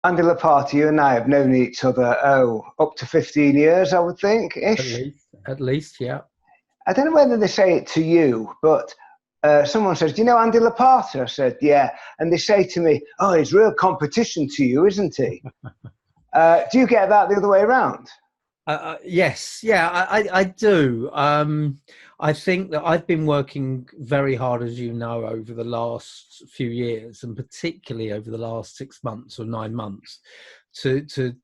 Andy Lopata, you and I have known each other, up to 15 years, I would think, ish. At least, yeah. I don't know whether they say it to you, but someone says, do you know Andy Lopata? I said, yeah. And they say to me, oh, he's real competition to you, isn't he? Do you get that the other way around? Yes, yeah, I do. I think that I've been working very hard, as you know, over the last few years, and particularly over the last 6 months or 9 months, to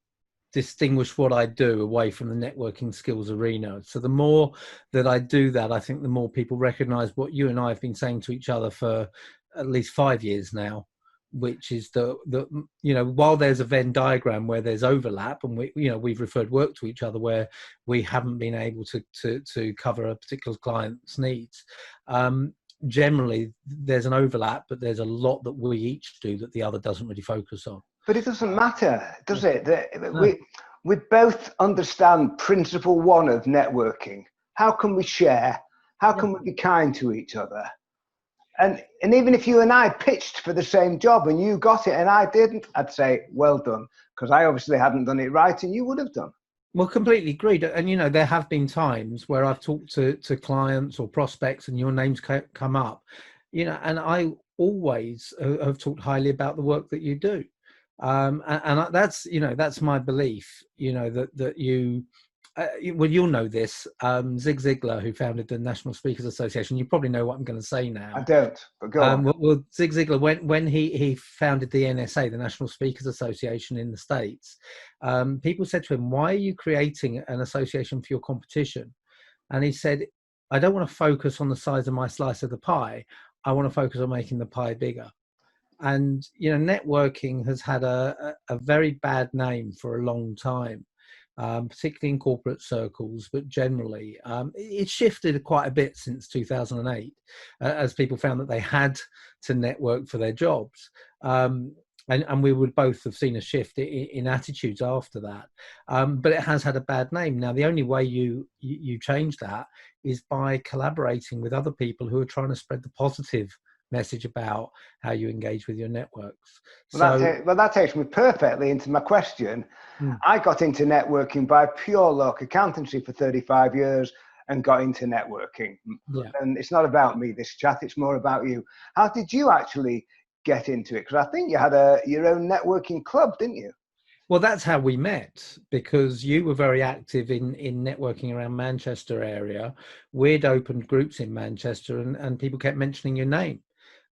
distinguish what I do away from the networking skills arena. So the more that I do that, I think the more people recognize what you and I have been saying to each other for at least 5 years now, which is the while there's a Venn diagram where there's overlap, and we've referred work to each other where we haven't been able to cover a particular client's needs. Generally there's an overlap, but there's a lot that we each do that the other doesn't really focus on. But it doesn't matter, does it? No. We both understand principle one of networking. How can we share? How can we be kind to each other? And even if you and I pitched for the same job and you got it and I didn't, I'd say, well done, because I obviously hadn't done it right and you would have done. Well, completely agreed. And, there have been times where I've talked to clients or prospects and your names come up, and I always have talked highly about the work that you do. And that's my belief, that you, well, you'll know this, Zig Ziglar, who founded the National Speakers Association. You probably know what I'm going to say now. I don't, but go on. Well, Zig Ziglar, when he founded the NSA, the National Speakers Association in the States, people said to him, why are you creating an association for your competition? And he said, I don't want to focus on the size of my slice of the pie. I want to focus on making the pie bigger. And, networking has had a very bad name for a long time. Particularly in corporate circles, but generally it's shifted quite a bit since 2008 as people found that they had to network for their jobs. And we would both have seen a shift in attitudes after that. But it has had a bad name. Now, the only way you change that is by collaborating with other people who are trying to spread the positive message about how you engage with your networks. Well, that takes me perfectly into my question. I got into networking by pure luck, accountancy for 35 years, and got into networking. Yeah. And it's not about me, this chat, it's more about you. How did you actually get into it? Because I think you had your own networking club, didn't you? Well, that's how we met, because you were very active in networking around Manchester area. We'd opened groups in Manchester and people kept mentioning your name.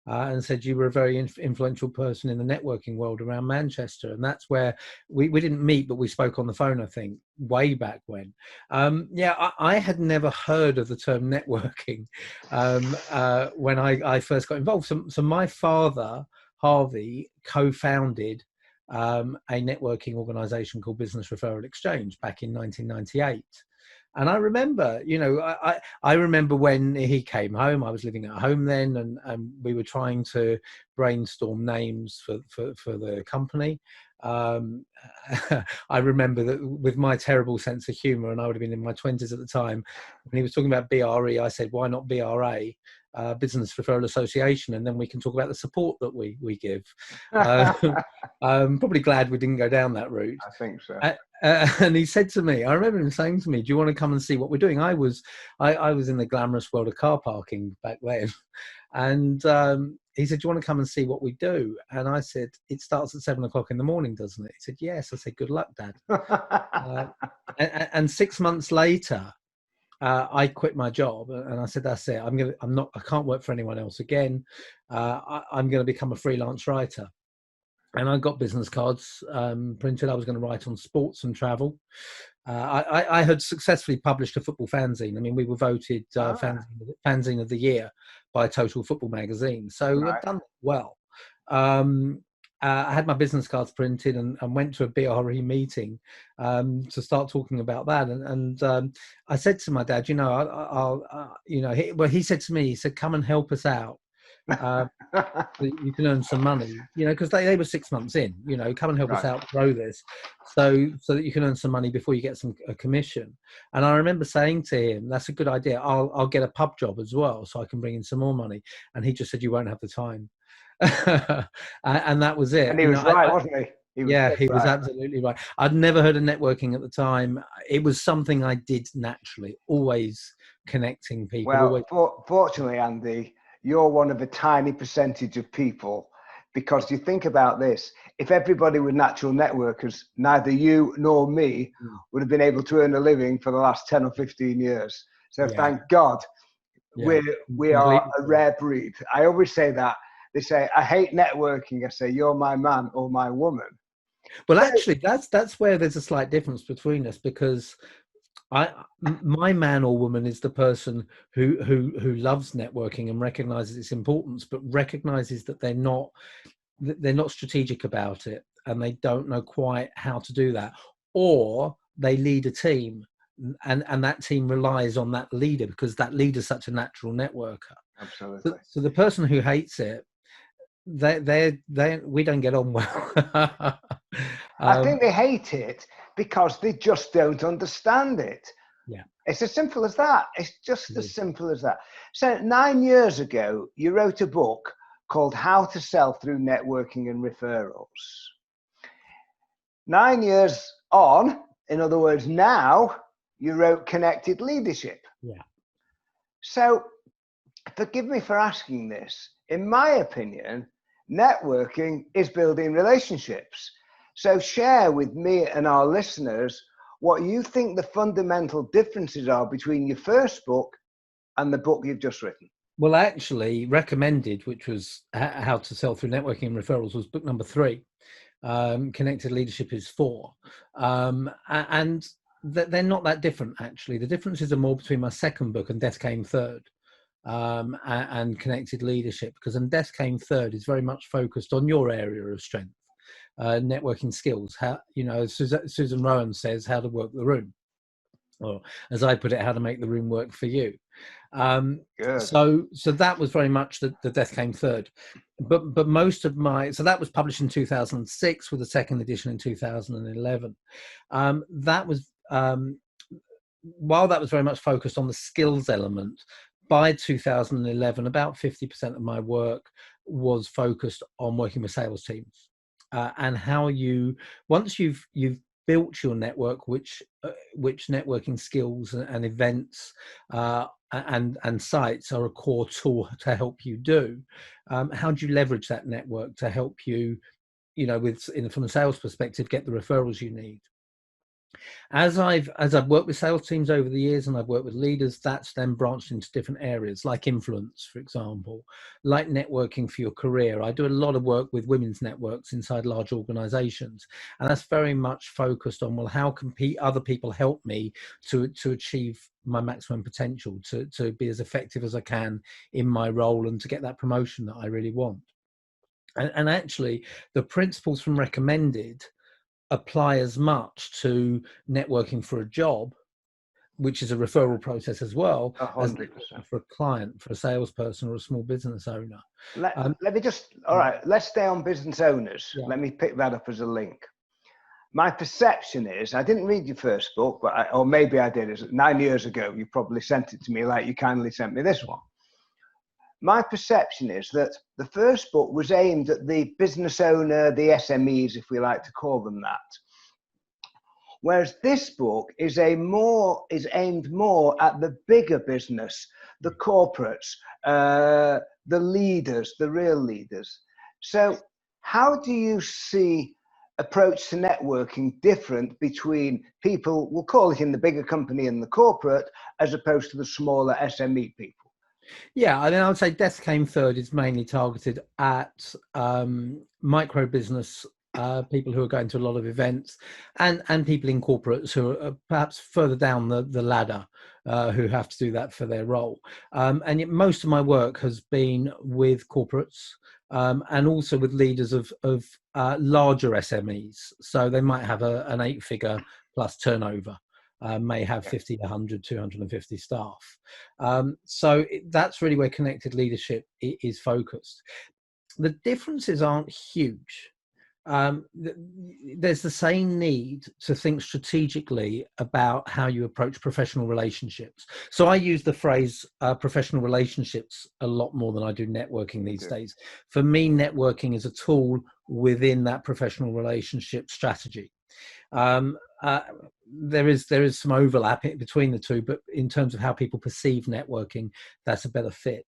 And said you were a very influential person in the networking world around Manchester. And that's where we didn't meet, but we spoke on the phone, I think, way back when. I had never heard of the term networking when I first got involved. So my father, Harvey, co-founded a networking organization called Business Referral Exchange back in 1998. And I remember, I remember when he came home. I was living at home then, and we were trying to brainstorm names for the company. I remember that with my terrible sense of humor, and I would have been in my 20s at the time, when he was talking about BRE, I said, why not BRA? Business Referral Association, and then we can talk about the support that we give. I'm probably glad we didn't go down that route. I think so. And he said to me, I remember him saying to me, do you want to come and see what we're doing? I was in the glamorous world of car parking back then. And he said, do you want to come and see what we do? And I said, it starts at 7 o'clock in the morning, doesn't it? He said, yes. I said, good luck, Dad. And 6 months later, I quit my job and I said, that's it. I can't work for anyone else again. I'm going to become a freelance writer. And I got business cards printed. I was going to write on sports and travel. I had successfully published a football fanzine. I mean, we were voted fanzine of the year by Total Football magazine. So I've done well. I had my business cards printed and went to a BRE meeting to start talking about that. And I said to my dad, he said to me, he said, come and help us out. You can earn some money, because they were 6 months in, come and help us out, grow this so that you can earn some money before you get a commission. And I remember saying to him, that's a good idea. I'll get a pub job as well so I can bring in some more money. And he just said, you won't have the time. And that was it. And he was right, wasn't he? He was Yeah, dead he was right. absolutely right. I'd never heard of networking at the time. It was something I did naturally, always connecting people, always. Well, fortunately, Andy, you're one of a tiny percentage of people, because you think about this: if everybody were natural networkers, neither you nor me would have been able to earn a living for the last 10 or 15 years. So Yeah, thank God yeah, we are completely. a rare breed. I always say that. They say, I hate networking. I say, you're my man or my woman. Well, So, actually, that's where there's a slight difference between us, because my man or woman is the person who loves networking and recognizes its importance, but recognizes that they're not strategic about it, and they don't know quite how to do that, or they lead a team, and that team relies on that leader because that leader's such a natural networker. absolutely. So the person who hates it, they we don't get on well. I think they hate it because they just don't understand it. Yeah, It's as simple as that. It's just it as is. simple as that. So 9 years ago, you wrote a book called How to Sell Through Networking and Referrals. 9 years on, in other words, now, you wrote Connected Leadership. Yeah. So forgive me for asking this. In my opinion, networking is building relationships. So share with me and our listeners what you think the fundamental differences are between your first book and the book you've just written. Well, actually, recommended, which was How to Sell Through Networking and Referrals, was book number 3. Connected Leadership is 4. And they're not that different, actually. The differences are more between my second book and Death Came Third, and Connected Leadership, because Death Came Third is very much focused on your area of strength, networking skills. How, Susan Rowan says, how to work the room, or as I put it, how to make the room work for you. Good. So that was very much the Death Came Third, but most of so that was published in 2006 with a second edition in 2011. That was while that was very much focused on the skills element. By 2011, about 50% of my work was focused on working with sales teams, and how once you've built your network, which networking skills and events and sites are a core tool to help you do. How do you leverage that network to help you, from a sales perspective, get the referrals you need? As I've worked with sales teams over the years, and I've worked with leaders, that's then branched into different areas, like influence, for example, like networking for your career. I do a lot of work with women's networks inside large organizations, and that's very much focused on, well, how can other people help me to achieve my maximum potential, to be as effective as I can in my role, and to get that promotion that I really want. And actually, the principles from Recommended apply as much to networking for a job, which is a referral process as well, as 100%. networking for a client, for a salesperson or a small business owner. Let me just, all right, let's stay on business owners. Yeah. Let me pick that up as a link. My perception is, I didn't read your first book, but or maybe I did. It was 9 years ago. You probably sent it to me like you kindly sent me this one. My perception is that the first book was aimed at the business owner, the SMEs, if we like to call them that. Whereas this book is aimed more at the bigger business, the corporates, the leaders, the real leaders. So how do you see approach to networking different between people, we'll call it in the bigger company and the corporate, as opposed to the smaller SME people? Yeah, I would say Death Came Third is mainly targeted at micro business people who are going to a lot of events, and people in corporates who are perhaps further down the ladder, who have to do that for their role. And yet most of my work has been with corporates, and also with leaders of larger SMEs. So they might have an 8-figure plus turnover. May have 50, 100, 250 staff. So that's really where Connected Leadership is focused. The differences aren't huge. there's the same need to think strategically about how you approach professional relationships. So I use the phrase professional relationships a lot more than I do networking these days. For me, networking is a tool within that professional relationship strategy. There is some overlap between the two, but in terms of how people perceive networking, that's a better fit.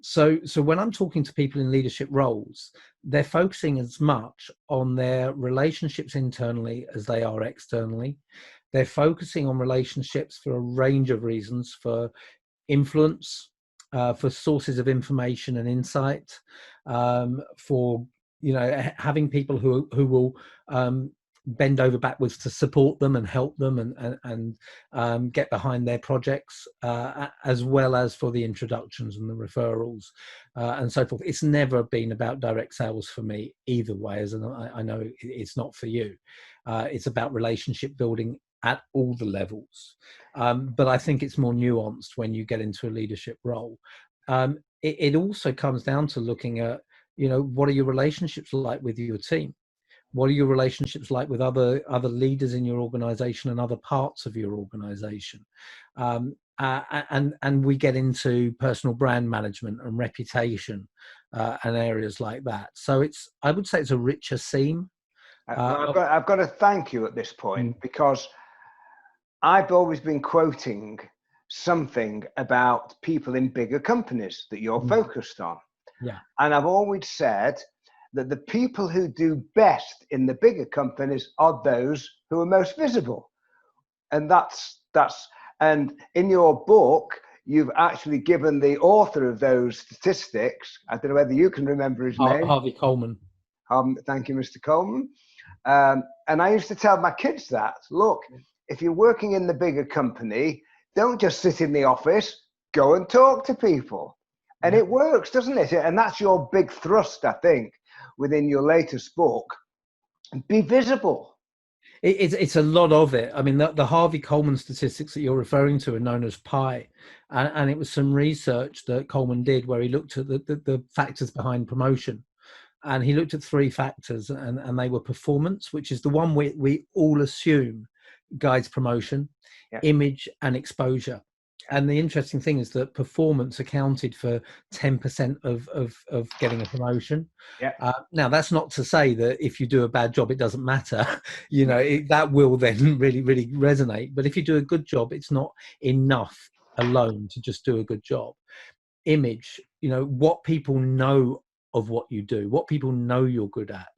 So when I'm talking to people in leadership roles, they're focusing as much on their relationships internally as they are externally. They're focusing on relationships for a range of reasons, for influence, for sources of information and insight, for having people who will bend over backwards to support them and help them and get behind their projects, as well as for the introductions and the referrals and so forth. It's never been about direct sales for me either way, as I know it's not for you. It's about relationship building at all the levels. But I think it's more nuanced when you get into a leadership role. It also comes down to looking at, what are your relationships like with your team? What are your relationships like with other leaders in your organization and other parts of your organization? And we get into personal brand management and reputation and areas like that. So I would say it's a richer seam. I've got to thank you at this point, because I've always been quoting something about people in bigger companies that you're focused on. Yeah. And I've always said that the people who do best in the bigger companies are those who are most visible. And and in your book, you've actually given the author of those statistics, I don't know whether you can remember his name. Harvey Coleman. Thank you, Mr. Coleman. And I used to tell my kids that, look, if you're working in the bigger company, don't just sit in the office, go and talk to people. And it works, doesn't it? And that's your big thrust, I think, within your latest book. Be visible. It's a lot of it. I mean, the Harvey Coleman statistics that you're referring to are known as PI. And it was some research that Coleman did where he looked at the factors behind promotion. And he looked at 3 factors, and they were performance, which is the one we all assume guides promotion, image, and exposure. And the interesting thing is that performance accounted for 10% of getting a promotion. Now, that's not to say that if you do a bad job, it doesn't matter. That will then really, really resonate. But if you do a good job, it's not enough alone to just do a good job. Image, what people know of what you do, what people know you're good at,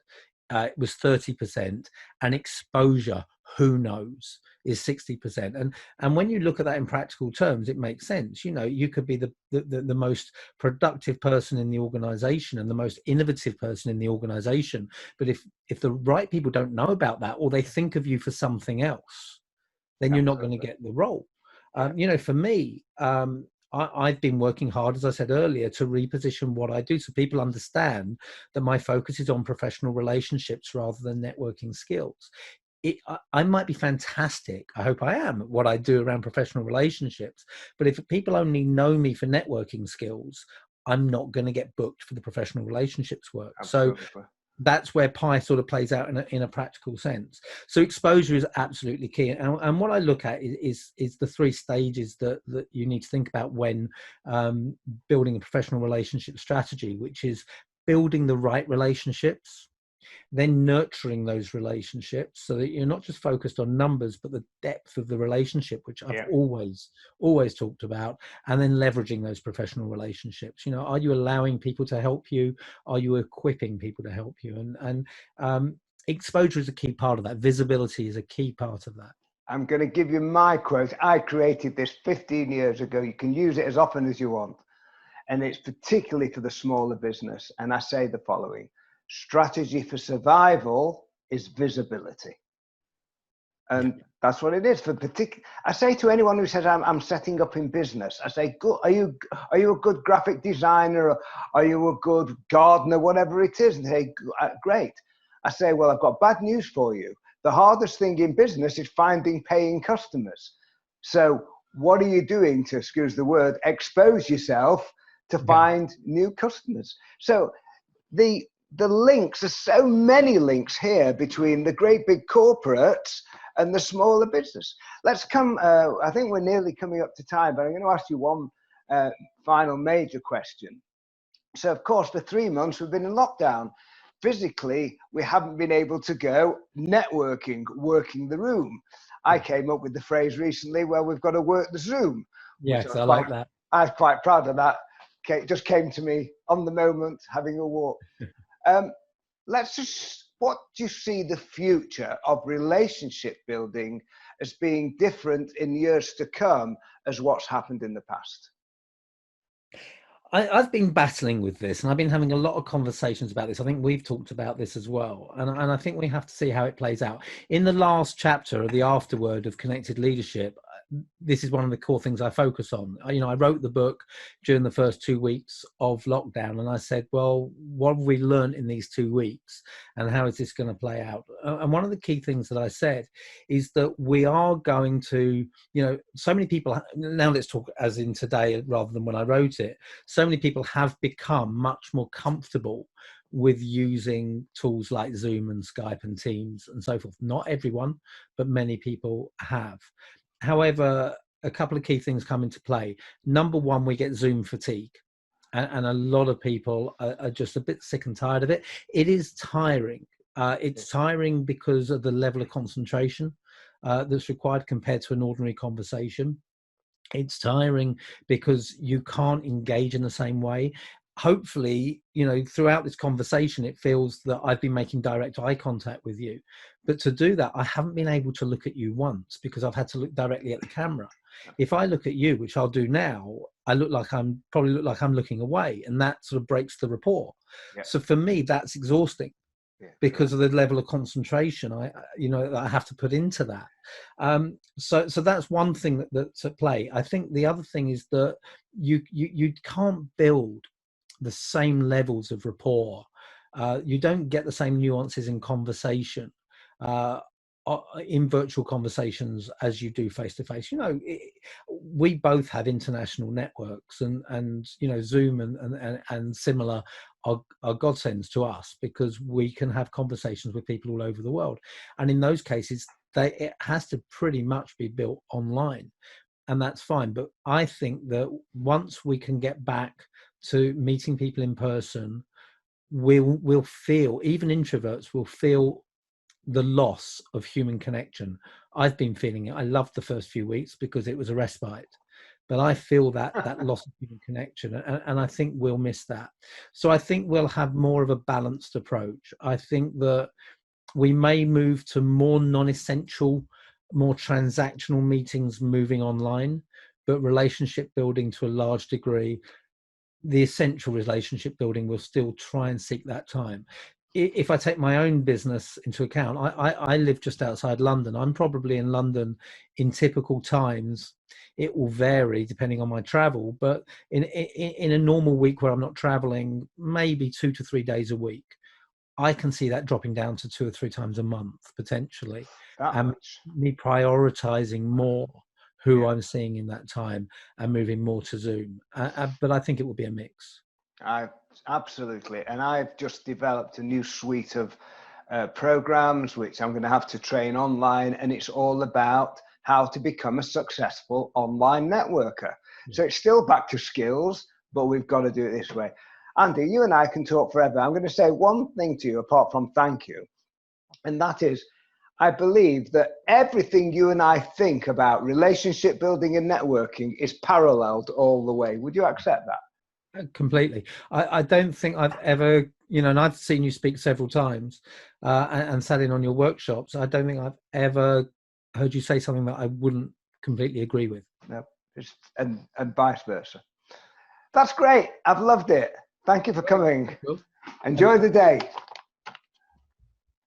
it was 30%, and exposure, who knows, is 60%. And when you look at that in practical terms, it makes sense. You could be the most productive person in the organization and the most innovative person in the organization, but if the right people don't know about that, or they think of you for something else, then you're not going to get the role. For me, I've been working hard, as I said earlier, to reposition what I do so people understand that my focus is on professional relationships rather than networking skills. I might be fantastic, I hope I am, at what I do around professional relationships, but if people only know me for networking skills, I'm not going to get booked for the professional relationships work. Absolutely. So that's where PI sort of plays out in a practical sense. So exposure is absolutely key. And what I look at is the 3 stages that you need to think about when building a professional relationship strategy, which is building the right relationships, then nurturing those relationships so that you're not just focused on numbers, but the depth of the relationship, which I've always talked about, and then leveraging those professional relationships. Are you allowing people to help you? Are you equipping people to help you? And exposure is a key part of that. Visibility is a key part of that. I'm going to give you my quote. I created this 15 years ago. You can use it as often as you want. And it's particularly for the smaller business. And I say the following: strategy for survival is visibility. And that's what it is. I say to anyone who says, I'm setting up in business, I say, are you a good graphic designer? Or are you a good gardener? Whatever it is. And they say, great. I say, well, I've got bad news for you. The hardest thing in business is finding paying customers. So what are you doing to, excuse the word, expose yourself to find new customers? So the the links, there's so many links here between the great big corporates and the smaller business. Let's come, I think we're nearly coming up to time, but I'm going to ask you one final major question. So, of course, for 3 months, we've been in lockdown. Physically, we haven't been able to go networking, working the room. I came up with the phrase recently, well, we've got to work the Zoom. Yes, I like that. I was quite proud of that. Okay, it just came to me on the moment, having a walk. What do you see the future of relationship building as being different in years to come as what's happened in the past? I've been battling with this, and I've been having a lot of conversations about this. I think we've talked about this as well, and I think we have to see how it plays out. In the last chapter of the afterword of Connected Leadership, this is one of the core things I focus on. I wrote the book during the first 2 weeks of lockdown, and I said, well, what have we learned in these 2 weeks, and how is this going to play out? And one of the key things that I said is that we are going to, so many people, now let's talk as in today rather than when I wrote it, so many people have become much more comfortable with using tools like Zoom and Skype and Teams and so forth. Not everyone, but many people have. However, a couple of key things come into play. Number one, we get Zoom fatigue. And a lot of people are just a bit sick and tired of it. It is tiring. It's tiring because of the level of concentration that's required compared to an ordinary conversation. It's tiring because you can't engage in the same way. Hopefully, throughout this conversation, it feels that I've been making direct eye contact with you. But to do that, I haven't been able to look at you once because I've had to look directly at the camera. If I look at you, which I'll do now, I probably look like I'm looking away, and that sort of breaks the rapport. Yeah. So for me, that's exhausting. Yeah, because of the level of concentration that I have to put into that. So that's one thing that's at play. I think the other thing is that you can't build the same levels of rapport. You don't get the same nuances in conversation in virtual conversations as you do face to face. We both have international networks, and Zoom and similar are godsends to us because we can have conversations with people all over the world. And in those cases, it has to pretty much be built online, and that's fine. But I think that once we can get back to meeting people in person, we'll feel, even introverts will feel, the loss of human connection. I've been feeling it. I loved the first few weeks because it was a respite, but I feel that loss of human connection, and I think we'll miss that. So I think we'll have more of a balanced approach. I think that we may move to more non-essential, more transactional meetings moving online, but relationship building to a large degree, the essential relationship building will still try and seek that time. If I take my own business into account, I live just outside London. I'm probably in London in typical times. It will vary depending on my travel, but in a normal week where I'm not traveling, maybe 2 to 3 days a week, I can see that dropping down to 2 or 3 times a month, potentially. And me prioritizing more who I'm seeing in that time and moving more to Zoom. But I think it will be a mix. Absolutely. And I've just developed a new suite of programs, which I'm going to have to train online. And it's all about how to become a successful online networker. Yeah. So it's still back to skills, but we've got to do it this way. Andy, you and I can talk forever. I'm going to say one thing to you apart from thank you. And that is, I believe that everything you and I think about relationship building and networking is paralleled all the way. Would you accept that? Completely. I don't think I've ever, and I've seen you speak several times and sat in on your workshops. I don't think I've ever heard you say something that I wouldn't completely agree with. No, and vice versa. That's great. I've loved it. Thank you for coming. Cool. Enjoy the day.